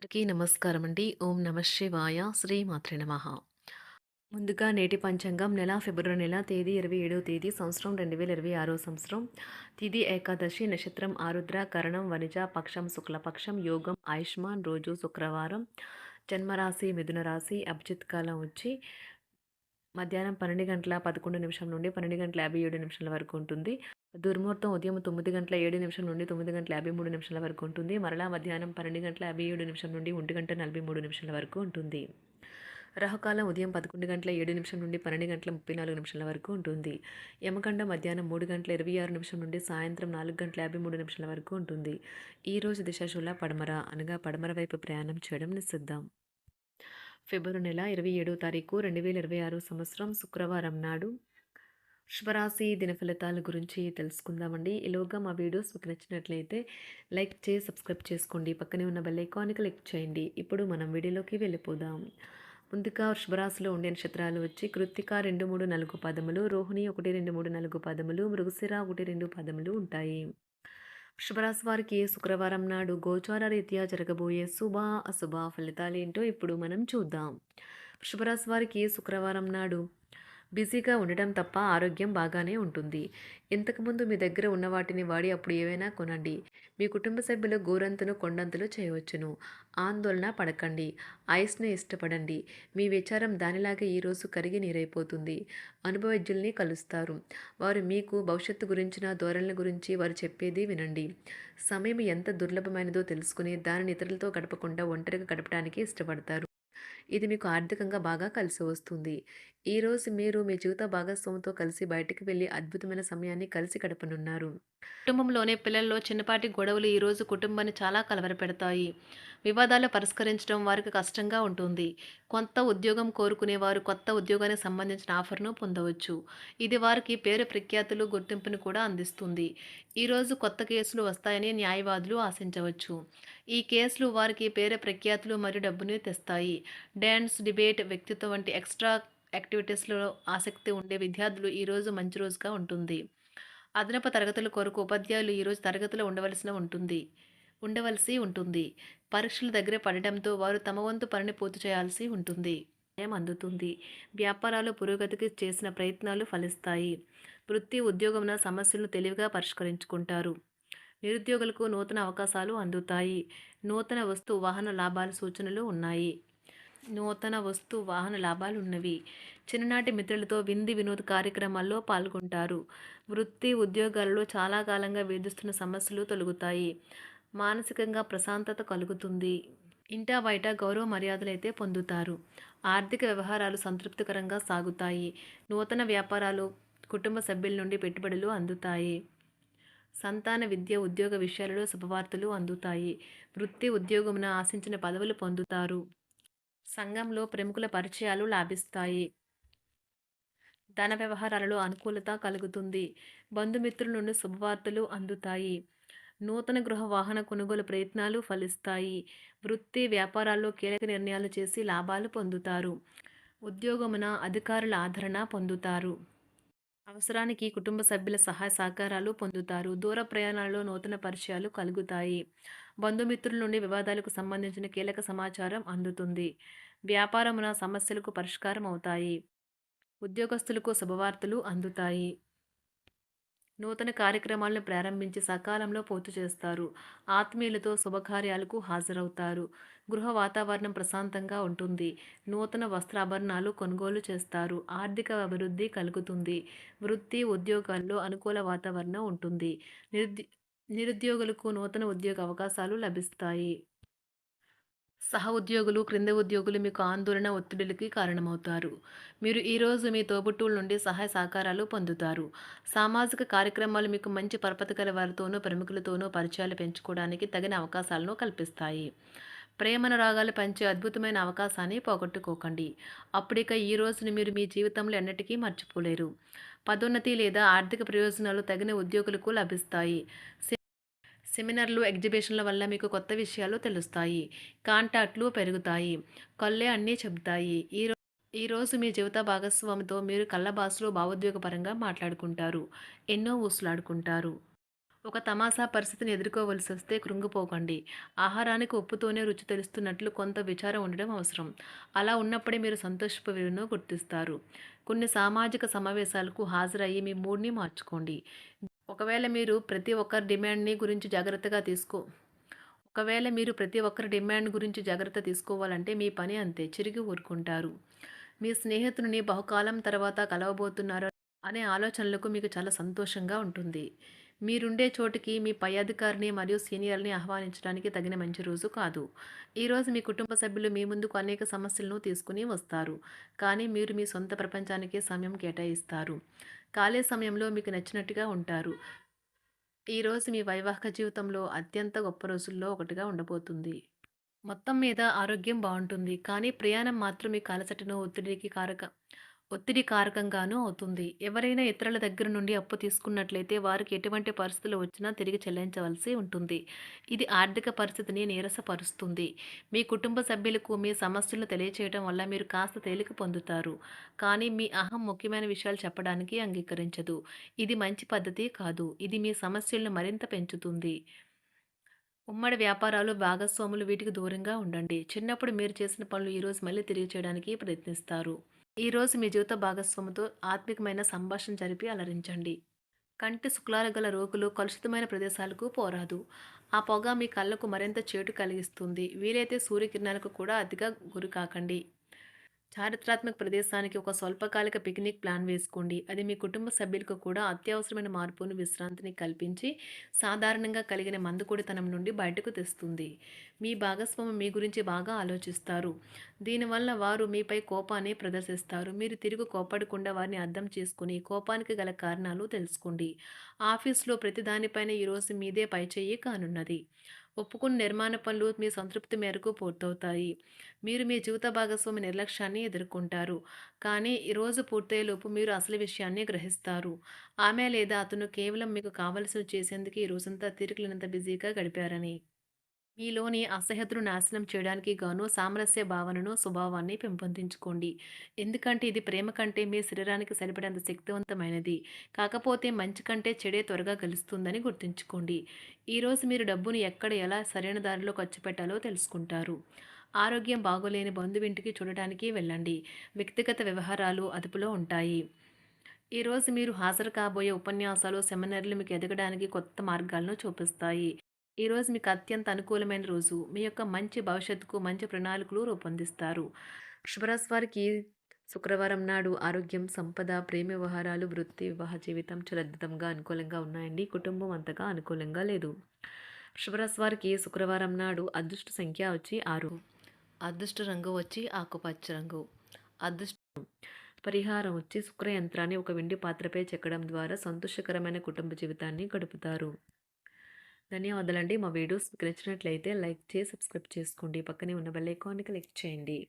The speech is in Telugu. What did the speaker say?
అందరికీ నమస్కారం అండి. ఓం నమ శివాయ. శ్రీమాత్రే నమః. ముందుగా నేటి పంచాంగం నెల ఫిబ్రవరి నెల తేదీ 27వ తేదీ సంవత్సరం 2026 సంవత్సరం. తిథి ఏకాదశి, నక్షత్రం ఆరుద్ర, కరణం వనిజ, పక్షం శుక్లపక్షం, యోగం ఆయుష్మాన్, రోజు శుక్రవారం, జన్మరాశి మిథున రాశి, అభిజిత్ కాలం వచ్చి మధ్యాహ్నం 12 గంటల 11 నిమిషం నుండి 12 గంటల 57 నిమిషాల వరకు ఉంటుంది. దుర్ముహూర్తం ఉదయం 9 గంటల 7 నిమిషం నుండి 9 గంటల 53 నిమిషాల వరకు ఉంటుంది. మరలా మధ్యాహ్నం 12 గంటల 57 నిమిషం నుండి 1 గంట 43 నిమిషాల వరకు ఉంటుంది. రాహుకాలం ఉదయం 11 గంటల 7 నిమిషం నుండి 12 గంటల 34 నిమిషాల వరకు ఉంటుంది. యమగండ మధ్యాహ్నం 3 గంటల 26 నిమిషం నుండి సాయంత్రం 4 గంటల 53 నిమిషాల వరకు ఉంటుంది. ఈ రోజు దిశాశూల పడమర అనగా పడమర వైపు ప్రయాణం చేయడం నిషిద్ధం. ఫిబ్రవరి నెల 27వ తారీఖు 2026 సంవత్సరం శుక్రవారం నాడు వృషభరాశి దిన ఫలితాల గురించి తెలుసుకుందామండి. ఈలోగా మా వీడియోస్ మీకు నచ్చినట్లయితే లైక్ చేసి సబ్స్క్రైబ్ చేసుకోండి. పక్కనే ఉన్న బెల్ ఐకాన్ని క్లిక్ చేయండి. ఇప్పుడు మనం వీడియోలోకి వెళ్ళిపోదాం. ముందుగా వృషభరాశిలో ఉండే నక్షత్రాలు వచ్చి కృత్తిక 2, 3, 4 పదములు, రోహిణి 1, 2, 3, 4 పదములు, మృగశిర 1, 2 పదములు ఉంటాయి. వృషభరాశి వారికి శుక్రవారం నాడు గోచార రీత్యా జరగబోయే శుభ అశుభ ఫలితాలేంటో ఇప్పుడు మనం చూద్దాం. వృషభరాశి వారికి శుక్రవారం నాడు బిజీగా ఉండడం తప్ప ఆరోగ్యం బాగానే ఉంటుంది. ఇంతకుముందు మీ దగ్గర ఉన్న వాటిని వాడి అప్పుడు ఏవైనా కొనండి. మీ కుటుంబ సభ్యులు గోరంతను కొండంతలు చేయవచ్చును. ఆందోళన పడకండి. ఐస్ని ఇష్టపడండి. మీ విచారం దానిలాగే ఈరోజు కరిగి నీరైపోతుంది. అనుభవజ్ఞుల్ని కలుస్తారు. వారు మీకు భవిష్యత్తు గురించిన ధోరణుల గురించి వారు చెప్పేది వినండి. సమయం ఎంత దుర్లభమైనదో తెలుసుకుని దానిని ఇతరులతో గడపకుండా ఒంటరిగా గడపడానికి ఇష్టపడతారు. ఇది మీకు ఆర్థికంగా బాగా కలిసి వస్తుంది. ఈరోజు మీరు మీ జీవిత భాగస్వామితో కలిసి బయటికి వెళ్ళి అద్భుతమైన సమయాన్ని కలిసి గడపనున్నారు. కుటుంబంలోనే పిల్లల్లో చిన్నపాటి గొడవలు ఈరోజు కుటుంబాన్ని చాలా కలవరపెడతాయి. వివాదాలు పరిష్కరించడం వారికి కష్టంగా ఉంటుంది. కొత్త ఉద్యోగం కోరుకునేవారు కొత్త ఉద్యోగానికి సంబంధించిన ఆఫర్ను పొందవచ్చు. ఇది వారికి పేరు ప్రఖ్యాతులు గుర్తింపును కూడా అందిస్తుంది. ఈరోజు కొత్త కేసులు వస్తాయని న్యాయవాదులు ఆశించవచ్చు. ఈ కేసులు వారికి పేరు ప్రఖ్యాతులు మరియు డబ్బుని తెస్తాయి. డ్యాన్స్, డిబేట్, వ్యక్తిత్వం వంటి ఎక్స్ట్రా యాక్టివిటీస్లో ఆసక్తి ఉండే విద్యార్థులు ఈరోజు మంచి రోజుగా ఉంటుంది. అదనపు తరగతుల కొరకు ఉపాధ్యాయులు ఈరోజు తరగతిలో ఉండవలసి ఉంటుంది. పరీక్షలు దగ్గర పడటంతో వారు తమ వంతు పనిని పూర్తి చేయాల్సి ఉంటుంది. సమయం అందుతుంది. వ్యాపారాలు పురోగతికి చేసిన ప్రయత్నాలు ఫలిస్తాయి. వృత్తి ఉద్యోగమున సమస్యలను తెలివిగా పరిష్కరించుకుంటారు. నిరుద్యోగులకు నూతన అవకాశాలు అందుతాయి. నూతన వస్తు వాహన లాభాల సూచనలు ఉన్నాయి. ఉన్నవి. చిన్ననాటి మిత్రులతో వినోద కార్యక్రమాల్లో పాల్గొంటారు. వృత్తి ఉద్యోగాలలో చాలా కాలంగా వేధిస్తున్న సమస్యలు తొలగుతాయి. మానసికంగా ప్రశాంతత కలుగుతుంది. ఇంటా బయట గౌరవ మర్యాదలైతే పొందుతారు. ఆర్థిక వ్యవహారాలు సంతృప్తికరంగా సాగుతాయి. నూతన వ్యాపారాలు, కుటుంబ సభ్యుల నుండి పెట్టుబడులు అందుతాయి. సంతాన విద్య, ఉద్యోగ విషయాలలో శుభవార్తలు అందుతాయి. వృత్తి ఉద్యోగమున ఆశించిన పదవులు పొందుతారు. సంఘంలో ప్రముఖుల పరిచయాలు లాభిస్తాయి. ధన వ్యవహారాలలో అనుకూలత కలుగుతుంది. బంధుమిత్రుల నుండి శుభవార్తలు అందుతాయి. నూతన గృహ వాహన కొనుగోలు ప్రయత్నాలు ఫలిస్తాయి. వృత్తి వ్యాపారాల్లో కీలక నిర్ణయాలు చేసి లాభాలు పొందుతారు. ఉద్యోగమున అధికారుల ఆదరణ పొందుతారు. అవసరానికి కుటుంబ సభ్యుల సహాయ సహకారాలు పొందుతారు. దూర ప్రయాణాలలో నూతన పరిచయాలు కలుగుతాయి. బంధుమిత్రుల నుండి వివాదాలకు సంబంధించిన కీలక సమాచారం అందుతుంది. వ్యాపారమున సమస్యలకు పరిష్కారం అవుతాయి. ఉద్యోగస్తులకు శుభవార్తలు అందుతాయి. నూతన కార్యక్రమాలను ప్రారంభించి సకాలంలో పూర్తి చేస్తారు. ఆత్మీయులతో శుభకార్యాలకు హాజరవుతారు. గృహ వాతావరణం ప్రశాంతంగా ఉంటుంది. నూతన వస్త్రాభరణాలు కొనుగోలు చేస్తారు. ఆర్థిక అభివృద్ధి కలుగుతుంది. వృత్తి ఉద్యోగాల్లో అనుకూల వాతావరణం ఉంటుంది. నిరుద్యోగులకు నూతన ఉద్యోగ అవకాశాలు లభిస్తాయి. సహ ఉద్యోగులు, క్రింద ఉద్యోగులు మీకు ఆందోళన, ఒత్తిడులకి కారణమవుతారు. మీరు ఈరోజు మీ తోబుట్టువుల నుండి సహాయ సహకారాలు పొందుతారు. సామాజిక కార్యక్రమాలు మీకు మంచి పరపతి గల వారితోనూ, ప్రముఖులతోనూ పరిచయాలు పెంచుకోవడానికి తగిన అవకాశాలను కల్పిస్తాయి. ప్రేమానురాగాలు పంచే అద్భుతమైన అవకాశాన్ని పోగొట్టుకోకండి. అప్పుడిక ఈ రోజును మీరు మీ జీవితంలో ఎన్నటికీ మర్చిపోలేరు. పదోన్నతి లేదా ఆర్థిక ప్రయోజనాలు తగిన ఉద్యోగులకు లభిస్తాయి. సెమినార్లు, ఎగ్జిబిషన్ల వల్ల మీకు కొత్త విషయాలు తెలుస్తాయి. కాంటాక్ట్లు పెరుగుతాయి. కళ్ళే అన్నీ చెబుతాయి. ఈరోజు మీ జీవిత భాగస్వామితో మీరు కళ్ళ భాషలో భావోద్వేగపరంగా మాట్లాడుకుంటారు. ఎన్నో ఊసులాడుకుంటారు. ఒక తమాషా పరిస్థితిని ఎదుర్కోవలసొస్తే కృంగిపోకండి. ఆహారానికి ఉప్పుతోనే రుచి తెలుస్తున్నట్లు కొంత విచారం ఉండడం అవసరం. అలా ఉన్నప్పుడే మీరు సంతోషపు విలువను గుర్తిస్తారు. కొన్ని సామాజిక సమావేశాలకు హాజరయ్యి మీ మూడ్‌ని మార్చుకోండి. ఒకవేళ మీరు ప్రతి ఒక్కరి డిమాండ్‌ని గురించి జాగ్రత్తగా తీసుకో ఒకవేళ మీరు ప్రతి ఒక్కరి డిమాండ్ గురించి జాగ్రత్త తీసుకోవాలంటే మీ పని అంతే. చిరిగి ఊరుకుంటారు. మీ స్నేహితుడిని బహుకాలం తర్వాత కలవబోతున్నారు అనే ఆలోచనలకు మీకు చాలా సంతోషంగా ఉంటుంది. మీరుండే చోటికి మీ పై అధికారిని మరియు సీనియర్‌ని ఆహ్వానించడానికి తగిన మంచి రోజు కాదు. ఈరోజు మీ కుటుంబ సభ్యులు మీ ముందుకు అనేక సమస్యలను తీసుకుని వస్తారు. కానీ మీరు మీ సొంత ప్రపంచానికే సమయం కేటాయిస్తారు. ఖాళీ సమయంలో మీకు నచ్చినట్టుగా ఉంటారు. ఈరోజు మీ వైవాహిక జీవితంలో అత్యంత గొప్ప రోజుల్లో ఒకటిగా ఉండబోతుంది. మొత్తం మీద ఆరోగ్యం బావుంటుంది. కానీ ప్రయాణం మాత్రం మీకు అలసటను, ఒత్తిడి కారకంగానూ అవుతుంది. ఎవరైనా ఇతరుల దగ్గర నుండి అప్పు తీసుకున్నట్లయితే వారికి ఎటువంటి పరిస్థితులు వచ్చినా తిరిగి చెల్లించవలసి ఉంటుంది. ఇది ఆర్థిక పరిస్థితిని నీరసపరుస్తుంది. మీ కుటుంబ సభ్యులకు మీ సమస్యలను తెలియచేయడం వల్ల మీరు కాస్త తేలిక పొందుతారు. కానీ మీ అహం ముఖ్యమైన విషయాలు చెప్పడానికి అంగీకరించదు. ఇది మంచి పద్ధతి కాదు. ఇది మీ సమస్యలను మరింత పెంచుతుంది. ఉమ్మడి వ్యాపారాలు, భాగస్వాములు వీటికి దూరంగా ఉండండి. చిన్నప్పుడు మీరు చేసిన పనులు ఈరోజు మళ్ళీ తిరిగి చేయడానికి ప్రయత్నిస్తారు. ఈరోజు మీ జీవిత భాగస్వామితో ఆత్మికమైన సంభాషణ జరిపి అలరించండి. కంటి శుక్లాలు గల రోగులు కలుషితమైన ప్రదేశాలకు పోరాదు. ఆ పొగ మీ కళ్ళకు మరింత చేటు కలిగిస్తుంది. వీలైతే సూర్యకిరణాలకు కూడా అతిగా గురికాకండి. చారిత్రాత్మక ప్రదేశానికి ఒక స్వల్పకాలిక పిక్నిక్ ప్లాన్ వేసుకోండి. అది మీ కుటుంబ సభ్యులకు కూడా అత్యవసరమైన మార్పును, విశ్రాంతిని కల్పించి సాధారణంగా కలిగిన మందుకొడితనం నుండి బయటకు తెస్తుంది. మీ భాగస్వామి మీ గురించి బాగా ఆలోచిస్తారు. దీనివల్ల వారు మీపై కోపాన్ని ప్రదర్శిస్తారు. మీరు తిరిగి కోపడకుండా వారిని అర్థం చేసుకుని కోపానికి గల కారణాలు తెలుసుకోండి. ఆఫీస్లో ప్రతి దానిపైన ఈరోజు మీదే పైచేయి కానున్నది. ఒప్పుకున్న నిర్మాణ పనులు మీ సంతృప్తి మేరకు పూర్తవుతాయి. మీరు మీ జీవిత భాగస్వామి నిర్లక్ష్యాన్ని ఎదుర్కొంటారు. కానీ ఈరోజు పూర్తయ్యేలోపు మీరు అసలు విషయాన్ని గ్రహిస్తారు. ఆమె లేదా అతను కేవలం మీకు కావలసినవి చేసేందుకు ఈ రోజంతా తీరికలేనంత బిజీగా గడిపారని. మీలోని అసహ్యతను నాశనం చేయడానికి గాను సామరస్య భావనను, స్వభావాన్ని పెంపొందించుకోండి. ఎందుకంటే ఇది ప్రేమ కంటే మీ శరీరానికి సరిపడేంత శక్తివంతమైనది. కాకపోతే మంచి కంటే చెడే త్వరగా గెలుస్తుందని గుర్తుంచుకోండి. ఈరోజు మీరు డబ్బును ఎక్కడ ఎలా సరైన దారిలో ఖర్చు పెట్టాలో తెలుసుకుంటారు. ఆరోగ్యం బాగోలేని బంధువింటికి చూడటానికి వెళ్ళండి. వ్యక్తిగత వ్యవహారాలు అదుపులో ఉంటాయి. ఈరోజు మీరు హాజరు కాబోయే ఉపన్యాసాలు, సెమినార్లు మీకు ఎదగడానికి కొత్త మార్గాలను చూపిస్తాయి. ఈరోజు మీకు అత్యంత అనుకూలమైన రోజు. మీ యొక్క మంచి భవిష్యత్తుకు మంచి ప్రణాళికలు రూపొందిస్తారు. వృషభరాశి వారికి శుక్రవారం నాడు ఆరోగ్యం, సంపద, ప్రేమ వ్యవహారాలు, వృత్తి, వివాహ జీవితం చాలా అద్భుతంగా అనుకూలంగా ఉన్నాయండి. కుటుంబం అంతగా అనుకూలంగా లేదు. వృషభరాశి వారికి శుక్రవారం నాడు అదృష్ట సంఖ్య వచ్చి 6. అదృష్ట రంగు వచ్చి ఆకుపచ్చ రంగు. అదృష్ట పరిహారం వచ్చి శుక్ర యంత్రాన్ని ఒక వెండి పాత్రపై చెక్కడం ద్వారా సంతోషకరమైన కుటుంబ జీవితాన్ని గడుపుతారు. ధన్యవాదాలండి. మా వీడియోస్ మీకు నచ్చినట్లయితే లైక్ చేసి సబ్స్క్రైబ్ చేసుకోండి. పక్కనే ఉన్న బెల్ ఐకాన్ని క్లిక్ చేయండి.